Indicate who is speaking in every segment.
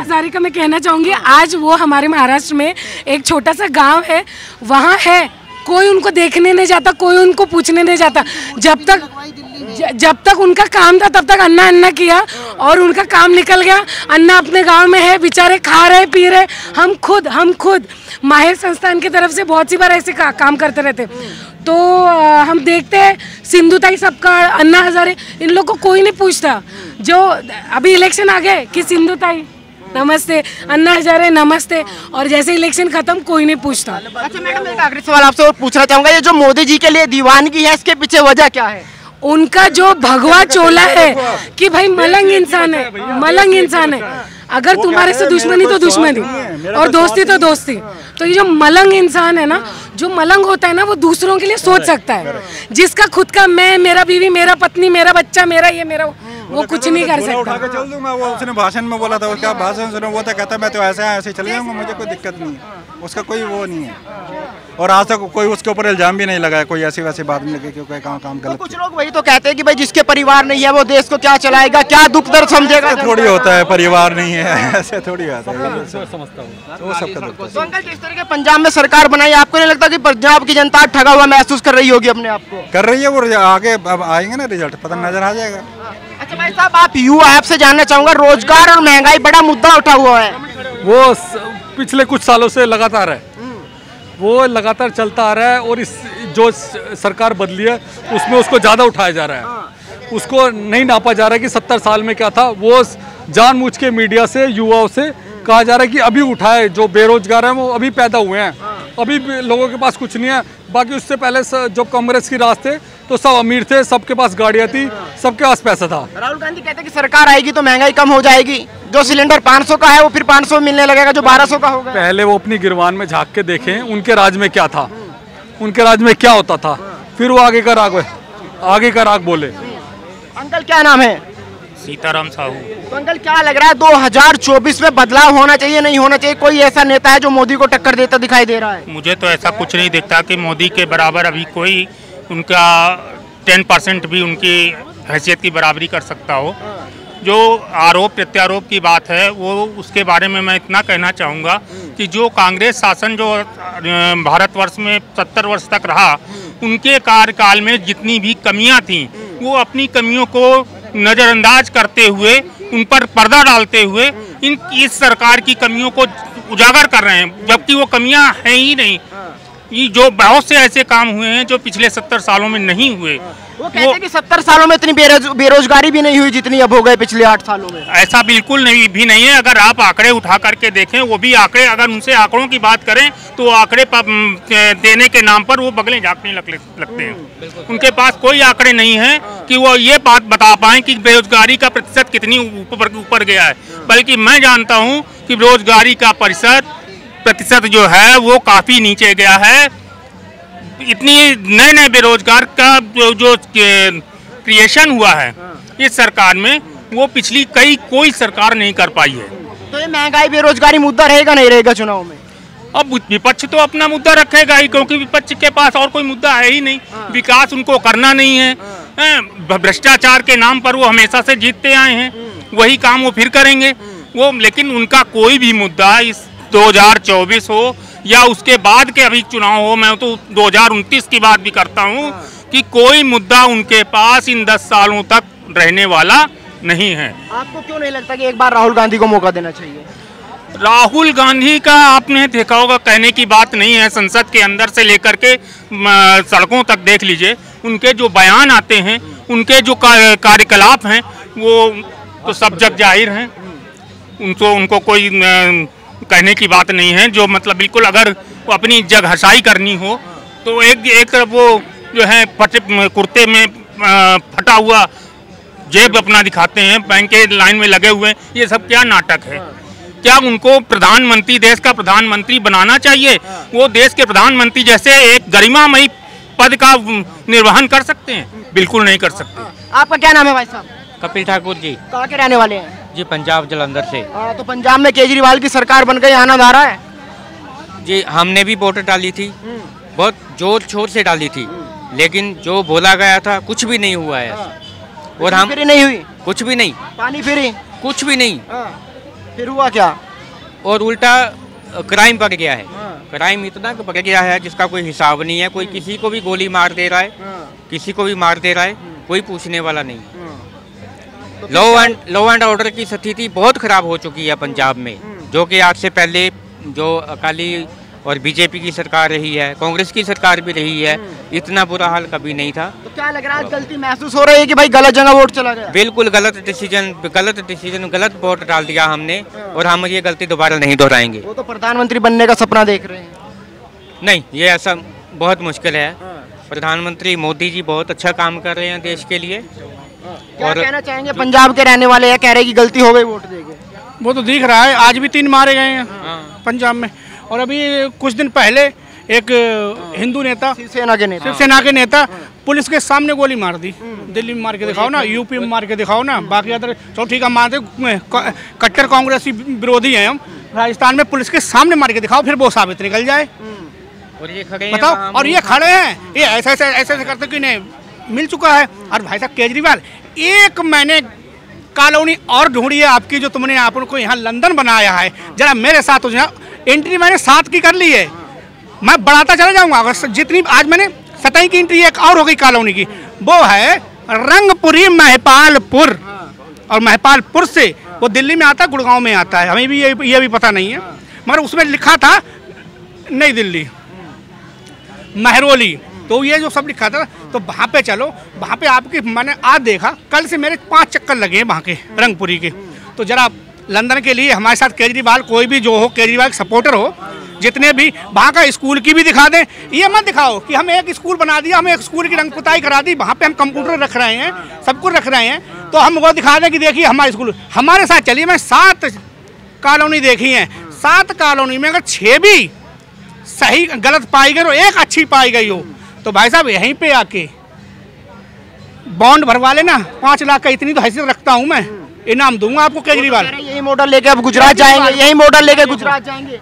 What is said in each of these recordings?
Speaker 1: हजारे का मैं कहना चाहूँगी, आज वो हमारे महाराष्ट्र में एक छोटा सा गांव है, वहाँ है, कोई उनको देखने नहीं जाता, कोई उनको पूछने नहीं जाता। जब तक उनका काम था तब तक अन्ना अन्ना किया और उनका काम निकल गया। अन्ना अपने गांव में है, बेचारे खा रहे पी रहे। हम खुद माहिर संस्थान की तरफ से बहुत सी बार ऐसे काम करते रहते, तो हम देखते हैं सिंधुताई सबका, अन्ना हजारे, इन लोग को कोई नहीं पूछता। जो अभी इलेक्शन आ गए कि सिंधुताई नमस्ते, अन्ना हजारे नमस्ते, और जैसे इलेक्शन खत्म कोई नहीं पूछता।
Speaker 2: अच्छा मैडम, एक आखिरी सवाल आपसे और पूछना चाहूंगा, ये जो मोदी जी के लिए दीवानगी है, इसके पीछे वजह क्या है?
Speaker 1: उनका जो भगवा चोला है कि भाई मलंग इंसान है, मलंग इंसान है। अगर तुम्हारे से दुश्मनी तो दुश्मनी और दोस्ती तो दोस्ती। तो ये जो मलंग इंसान है ना, जो मलंग होता है ना, वो दूसरों के लिए सोच सकता है। जिसका खुद का मैं, मेरा बीवी, मेरा पत्नी, मेरा बच्चा, मेरा ये, मेरा वो कुछ नहीं कर सकता।
Speaker 3: उठा के चल दूंगा, वो उसने भाषण में बोला था, उसका भाषण सुनो, वो तो कहता मैं तो ऐसे चले जाऊंगा, मुझे कोई दिक्कत नहीं है, उसका कोई वो नहीं है। और आज तक कोई उसके ऊपर इल्जाम भी नहीं लगाया, कोई ऐसी वैसी बात नहीं लगी कि कोई काम गलत।
Speaker 2: कुछ लोग वही तो कहते हैं कि भाई जिसके परिवार नहीं है वो देश को क्या चलाएगा, क्या दुख दर्द समझेगा।
Speaker 3: थोड़ी होता है, परिवार नहीं है ऐसे थोड़ी होता है, समझता हूँ वो सबका दुख।
Speaker 2: तो अंकल, जिस तरह के पंजाब में सरकार बनाई, आपको नहीं लगता कि पंजाब की जनता ठगा हुआ महसूस कर रही होगी अपने आप को?
Speaker 3: कर रही है, वो आगे अब आएंगे ना रिजल्ट, पता नजर आ जाएगा।
Speaker 2: अच्छा भाई साहब, आप युवा, आपसे जानना चाहूंगा, रोजगार और महंगाई बड़ा मुद्दा उठा हुआ है।
Speaker 4: वो पिछले कुछ सालों से लगातार है, वो लगातार चलता आ रहा है, और इस जो सरकार बदली है उसमें उसको ज़्यादा उठाया जा रहा है। उसको नहीं नापा जा रहा है कि 70 साल में क्या था। वो जानबूझ के मीडिया से, युवाओं से कहा जा रहा है कि अभी उठाए, जो बेरोजगार हैं वो अभी पैदा हुए हैं, अभी लोगों के पास कुछ नहीं है। बाकी उससे पहले जो कांग्रेस की राज थे तो सब अमीर थे, सबके पास गाड़ियाँ थी, सबके पास पैसा था।
Speaker 2: राहुल गांधी कहते हैं कि सरकार आएगी तो महंगाई कम हो जाएगी, जो सिलेंडर 500 का है वो फिर 500 मिलने लगेगा, जो 1200 का होगा।
Speaker 4: पहले वो अपनी गिरवान में झांक के देखें, उनके राज में क्या था, उनके राज में क्या होता था, फिर वो आगे का राग बोले।
Speaker 2: अंकल क्या नाम है?
Speaker 5: सीताराम साहू।
Speaker 2: तो अंकल क्या लग रहा है, 2024 में बदलाव होना चाहिए, नहीं होना चाहिए? कोई ऐसा नेता है जो मोदी को टक्कर देता दिखाई दे रहा है?
Speaker 5: मुझे तो ऐसा कुछ नहीं दिखता कि मोदी के बराबर अभी कोई उनका 10% भी उनकी हैसियत की बराबरी कर सकता हो। जो आरोप प्रत्यारोप की बात है, वो उसके बारे में मैं इतना कहना चाहूँगा कि जो कांग्रेस शासन जो भारतवर्ष में 70 वर्ष तक रहा, उनके कार्यकाल में जितनी भी कमियां थीं, वो अपनी कमियों को नज़रअंदाज करते हुए, उन पर पर्दा डालते हुए इस सरकार की कमियों को उजागर कर रहे हैं, जबकि वो कमियां हैं ही नहीं। ये जो बहुत से ऐसे काम हुए हैं जो पिछले 70 सालों में नहीं हुए।
Speaker 2: वो कहते हैं कि 70 सालों में इतनी बेरोजगारी भी नहीं हुई जितनी अब हो गए पिछले 8 सालों में।
Speaker 5: ऐसा बिल्कुल भी नहीं है। अगर आप आंकड़े उठा करके देखें, वो भी आंकड़े, अगर उनसे आंकड़ों की बात करें तो आंकड़े देने के नाम पर वो बगलें झाँकने लगते हैं। उनके पास कोई आंकड़े नहीं है कि वो ये बात बता पाएं कि बेरोजगारी का प्रतिशत कितनी ऊपर गया है। बल्कि मैं जानता हूँ कि बेरोजगारी का प्रतिशत जो है वो काफ़ी नीचे गया है। इतनी नए बेरोजगार का जो क्रिएशन हुआ है इस सरकार में, वो पिछली कोई सरकार नहीं कर पाई है।
Speaker 2: तो ये महंगाई बेरोजगारी मुद्दा रहेगा नहीं रहेगा चुनाव में?
Speaker 5: अब विपक्ष तो अपना मुद्दा रखेगा ही, क्योंकि विपक्ष के पास और कोई मुद्दा है ही नहीं। विकास उनको करना नहीं है। भ्रष्टाचार के नाम पर वो हमेशा से जीतते आए हैं, वही काम वो फिर करेंगे वो। लेकिन उनका कोई भी मुद्दा इस 2024 हो या उसके बाद के अभी चुनाव हो, मैं तो 2029 की बात भी करता हूँ, कि कोई मुद्दा उनके पास इन 10 सालों तक रहने वाला नहीं है।
Speaker 2: आपको क्यों नहीं लगता कि एक बार राहुल गांधी को मौका देना चाहिए?
Speaker 5: राहुल गांधी का आपने देखा होगा, कहने की बात नहीं है। संसद के अंदर से लेकर के सड़कों तक देख लीजिए, उनके जो बयान आते हैं, उनके जो कार्यकलाप हैं, वो तो सब जग जाहिर हैं। उनको कोई कहने की बात नहीं है। जो मतलब बिल्कुल अगर वो अपनी जग हसाई करनी हो तो एक तरफ वो जो है कुर्ते में फटा हुआ जेब अपना दिखाते हैं, बैंक के लाइन में लगे हुए। ये सब क्या नाटक है? क्या उनको प्रधानमंत्री, देश का प्रधानमंत्री बनाना चाहिए? वो देश के प्रधानमंत्री जैसे एक गरिमामयी पद का निर्वहन कर सकते हैं? बिल्कुल नहीं कर सकते।
Speaker 2: आपका क्या नाम है भाई साहब?
Speaker 6: कपिल ठाकुर जी।
Speaker 2: कहाँ के रहने वाले हैं?
Speaker 6: जी पंजाब जलंधर से।
Speaker 2: तो पंजाब में केजरीवाल की सरकार बन गई, आनंद आ रहा है?
Speaker 6: जी हमने भी वोट डाली थी, बहुत जोर शोर से डाली थी, लेकिन जो बोला गया था कुछ भी नहीं हुआ है। और हम
Speaker 2: फ्री नहीं हुई?
Speaker 6: कुछ भी नहीं।
Speaker 2: पानी फ्री?
Speaker 6: कुछ भी नहीं।
Speaker 2: फिर हुआ क्या?
Speaker 6: और उल्टा क्राइम बढ़ गया है। क्राइम इतना बढ़ गया है जिसका कोई हिसाब नहीं है। कोई किसी को भी गोली मार दे रहा है, किसी को भी मार दे रहा है, कोई पूछने वाला नहीं। लॉ एंड ऑर्डर की स्थिति बहुत खराब हो चुकी है पंजाब में, जो कि आज से पहले जो अकाली और बीजेपी की सरकार रही है, कांग्रेस की सरकार भी रही है, इतना बुरा हाल कभी नहीं था।
Speaker 2: तो क्या लग रहा है, आज गलती महसूस हो रही है कि भाई गलत जगह वोट चला गया?
Speaker 6: बिल्कुल गलत डिसीजन, गलत वोट डाल दिया हमने, और हम ये गलती दोबारा नहीं दोहराएंगे।
Speaker 2: वो तो प्रधानमंत्री बनने का सपना देख रहे हैं।
Speaker 6: नहीं, ये ऐसा बहुत मुश्किल है। प्रधानमंत्री मोदी जी बहुत अच्छा काम कर रहे हैं देश के लिए।
Speaker 2: क्या कहना चाहेंगे पंजाब के रहने वाले, या कह रहे हैं कि गलती हो गई वोट देके?
Speaker 7: वो तो दिख रहा है, आज भी 3 मारे गए हैं पंजाब में। और अभी कुछ दिन पहले एक हिंदू नेता, शिवसेना के नेता पुलिस के सामने गोली मार दी। दिल्ली में मार के दिखाओ ना, यूपी में मार के दिखाओ ना, बाकी अदर चलो ठीक है, मानते कट्टर कांग्रेसी विरोधी हैं हम, राजस्थान में पुलिस के सामने मार के दिखाओ, फिर वो साबित निकल जाए।
Speaker 6: और ये खड़े
Speaker 7: बताओ, और ये खड़े हैं, ये ऐसे करते कि नहीं मिल चुका है। और भाई साहब केजरीवाल, एक मैंने कॉलोनी और ढूंढी है आपकी, जो तुमने आपको यहाँ लंदन बनाया है, जरा मेरे साथ हो जाए। एंट्री मैंने 7 की कर ली है, मैं बढ़ाता चला जाऊंगा। अगर जितनी आज मैंने 27 की एंट्री एक और हो गई कॉलोनी की, वो है रंगपुरी महिपालपुर, और महिपालपुर से वो दिल्ली में आता है, गुड़गांव में आता है, हमें भी ये भी पता नहीं है, मगर उसमें लिखा था नई दिल्ली, महरौली, तो ये जो सब लिखा था। तो वहाँ पे चलो, वहाँ पे आपकी मैंने आज देखा, कल से मेरे 5 चक्कर लगे हैं वहाँ के रंगपुरी के। तो जरा लंदन के लिए हमारे साथ केजरीवाल, कोई भी जो हो केजरीवाल का सपोर्टर हो, जितने भी वहाँ का स्कूल की भी दिखा दें। ये मत दिखाओ कि हम एक स्कूल बना दिया, हम एक स्कूल की रंग पुताई करा दी, वहाँ पे हम कंप्यूटर रख रहे हैं, सब कुछ रख रहे हैं, तो हम वो दिखा दें कि देखिए हमारा स्कूल। हमारे साथ चलिए, मैं 7 कॉलोनी देखी हैं, 7 कॉलोनी में अगर 6 भी सही गलत पाई गई और एक अच्छी पाई गई हो, तो भाई साहब यहीं पे आके बॉन्ड भरवा लेना, 5 लाख का, इतनी तो हैसियत रखता हूँ मैं, इनाम दूंगा आपको केजरीवाल।
Speaker 2: यही मॉडल लेके अब गुजरात जाएंगे, यही मॉडल लेके गुजरात जाएंगे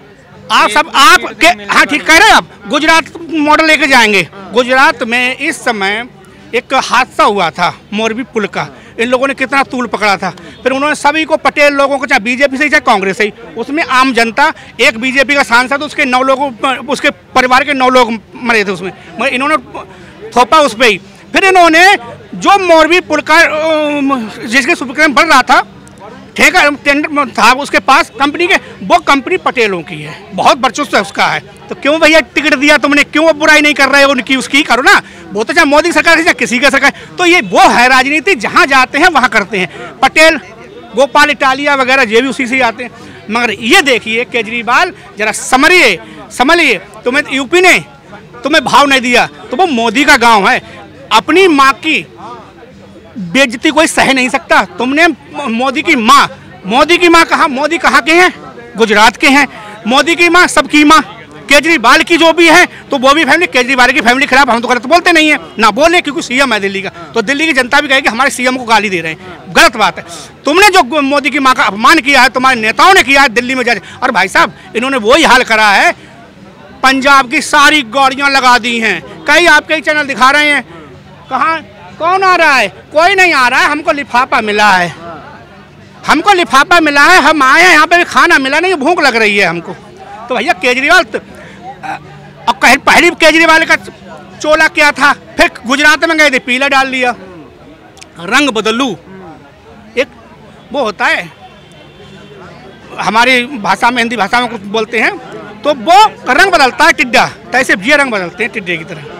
Speaker 7: आप सब, आप हाँ ठीक कह रहे हैं, आप गुजरात मॉडल लेके जाएंगे। गुजरात में इस समय एक हादसा हुआ था मोरबी पुल का, इन लोगों ने कितना तूल पकड़ा था, फिर उन्होंने सभी को, पटेल लोगों को, चाहे बीजेपी से चाहे कांग्रेस से, उसमें आम जनता, एक बीजेपी का सांसद, उसके 9 लोगों, उसके परिवार के 9 लोग मरे थे उसमें, मगर इन्होंने थोपा उस पर ही। फिर इन्होंने जो मोरबी पुल का जिसके सुप्रक्रम बढ़ रहा था, ठेका टेंडर था उसके पास कंपनी के, वो कंपनी पटेलों की है, बहुत वर्चस्व उसका है। तो क्यों भैया टिकट दिया तुमने, क्यों बुराई नहीं कर रहे हो उनकी, उसकी करो ना, वो तो चाहे मोदी सरकार से चाहे किसी का सरकार। तो ये वो है राजनीति, जहाँ जाते हैं वहाँ करते हैं। पटेल, गोपाल इटालिया वगैरह ये भी उसी से आते हैं। मगर ये देखिए केजरीवाल, जरा समझिए, तुम्हें यूपी ने तुम्हें भाव नहीं दिया, तो वो मोदी का गाँव है, अपनी माँ की बेइज्जती कोई सह नहीं सकता। तुमने मोदी की माँ कहाँ, मोदी कहाँ के हैं, गुजरात के हैं, मोदी की माँ सबकी माँ, केजरीवाल की जो भी है, तो वो भी फैमिली, केजरीवाल की फैमिली खराब, हम तो गलत बोलते नहीं है ना, बोले क्योंकि सीएम है दिल्ली का, तो दिल्ली की जनता भी कहेगी हमारे सीएम को गाली दे रहे हैं, गलत बात है। तुमने जो मोदी की माँ का अपमान किया है, तुम्हारे नेताओं ने किया है दिल्ली में जाके, और भाई साहब इन्होंने वही हाल करा है, पंजाब की सारी गाड़ियाँ लगा दी हैं, कई आपके ही चैनल दिखा रहे हैं, कहाँ कौन आ रहा है, कोई नहीं आ रहा है, हमको लिफाफा मिला है, हमको लिफाफा मिला है, हम आए हैं यहाँ पे, खाना मिला नहीं, भूख लग रही है हमको। तो भैया केजरीवाल और पहली केजरीवाल का चोला क्या था, फिर गुजरात में गए थे, पीला डाल लिया, रंग बदलू, एक वो होता है हमारी भाषा में, हिंदी भाषा में कुछ बोलते हैं, तो वो रंग बदलता है टिड्डा, तो ऐसे ये रंग बदलते हैं टिड्डे की तरह।